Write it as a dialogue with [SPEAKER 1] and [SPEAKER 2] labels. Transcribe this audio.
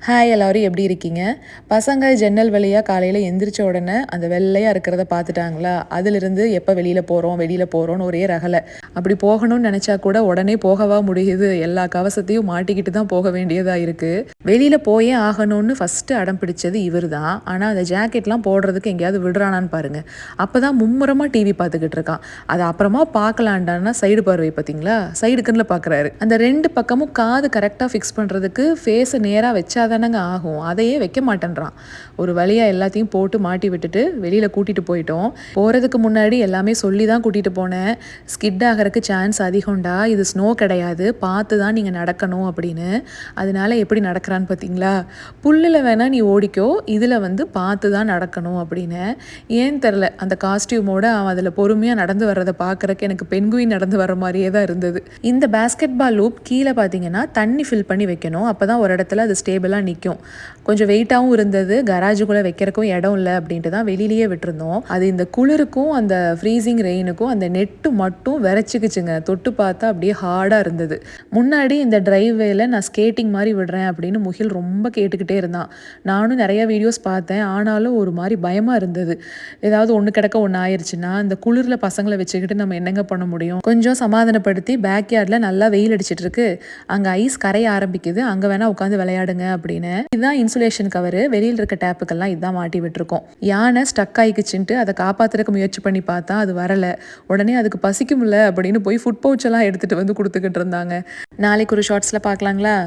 [SPEAKER 1] Hi எல்லாரும் எப்படி இருக்கீங்க? பசங்க ஜன்னல் வழியா காலையில எந்திரிச்ச உடனே அந்த வெள்ளையா இருக்கிறத பார்த்துட்டாங்களா, அதிலிருந்து எப்போ வெளியில போறோம்னு ஒரே ரகலை. அப்படி போகணும்னு நினைச்சா கூட உடனே போகவா முடியுது? எல்லா கவசத்தையும் மாட்டிக்கிட்டு தான் போக வேண்டியதா இருக்கு. வெளியில போயே ஆகணும்னு ஃபர்ஸ்ட் அடம் பிடிச்சது இவர் தான். ஆனால் அந்த ஜாக்கெட்லாம் போடுறதுக்கு எங்கேயாவது விடுறானான்னு பாருங்க. அப்பதான் மும்முரமா டிவி பார்த்துக்கிட்டு இருக்கான். அதை அப்புறமா பார்க்கலான்டான்னா சைடு பார்வை பார்த்தீங்களா, சைடு கண்ணில் பார்க்குறாரு. அந்த ரெண்டு பக்கமும் காது கரெக்டாக ஃபிக்ஸ் பண்ணுறதுக்கு ஃபேஸை நேராக வச்சாதானங்க ஆகும். அதையே வைக்க மாட்டேன்றான். ஒரு வழியாக எல்லாத்தையும் போட்டு மாட்டி விட்டுட்டு வெளியில் கூட்டிகிட்டு போயிட்டோம். போகிறதுக்கு முன்னாடி எல்லாமே சொல்லி தான் கூட்டிகிட்டு போனேன். ஸ்கிட் ஆகிறதுக்கு சான்ஸ் அதிகம்டா, இது ஸ்னோ கிடையாது, பார்த்து தான் நீங்கள் நடக்கணும் அப்படின்னு. அதனால எப்படி நடக்கிறான்னு பார்த்தீங்களா, புல்லில் வேணால் நீ ஓடிக்கோ, இதில் பார்த்து தான் நடக்கணும் அப்படின்னு. ஏன்னு தெரில, அந்த காஸ்டியூமோட அவன் அதில் பொறுமையாக நடந்து வர்றதை பார்க்குறக்கு எனக்கு பெண்குயின் நடந்து வர மாதிரியே தான் இருந்தது. இந்த பேஸ்கெட் பால் லூப் கீழே பார்த்தீங்கன்னா தண்ணி ஃபில் பண்ணி வைக்கணும். அப்போ தான் ஒரு இடத்துல அது ஸ்டேபிளாக நிற்கும். கொஞ்சம் வெயிட்டாகவும் இருந்தது, கராஜுக்குள்ளே வைக்கிறக்கும் இடம் இல்லை அப்படின்ட்டு தான் வெளியிலேயே விட்டுருந்தோம். அது இந்த குளிருக்கும் அந்த ஃப்ரீசிங் ரெயினுக்கும் அந்த நெட்டு மட்டும் விரைச்சிக்கிச்சுங்க. தொட்டு பார்த்தா அப்படியே ஹார்டாக இருந்தது. முன்னாடி இந்த டிரைவேல நான் ஸ்கேட்டிங் மாதிரி விடுறேன் அப்படின்னு முகில் ரொம்ப கேட்டுக்கிட்டே இருந்தான். நானும் நிறைய வீடியோஸ் பார்த்தேன், ஆனாலும் ஒரு மாதிரி பயமாக இருந்தது. ஏதாவது ஒன்று கிடக்க ஒன்று ஆயிடுச்சுன்னா இந்த குளிரில் பசங்களை வச்சுக்கிட்டு நம்ம என்னங்க பண்ண முடியும்? கொஞ்சம் சமாதானப்படுத்தி பேக் யார்டில் நல்லா வெயில் அடிச்சிட்டு இருக்கு, அங்கே ஐஸ் கரைய ஆரம்பிக்குது, அங்கே வேணால் உட்காந்து விளையாடுங்க அப்படின்னு. இதுதான் இன்சுலேஷன் கவரு. வெளியில் இருக்க டேப்புக்கெல்லாம் இதுதான் மாட்டி விட்டுருக்கோம். யானை ஸ்டக் ஆயிக்குச்சுன்ட்டு அதை காப்பாற்றுறதுக்கு முயற்சி பண்ணி பார்த்தா அது வரலை. உடனே அதுக்கு பசிக்கும்ல அப்படின்னு போய் ஃபுட் பவுச் எல்லாம் எடுத்துகிட்டு கொடுத்துக்கிட்டு இருந்தாங்க. நாளைக்கு ஒரு ஷார்ட்ஸில் பார்க்கலாங்களா?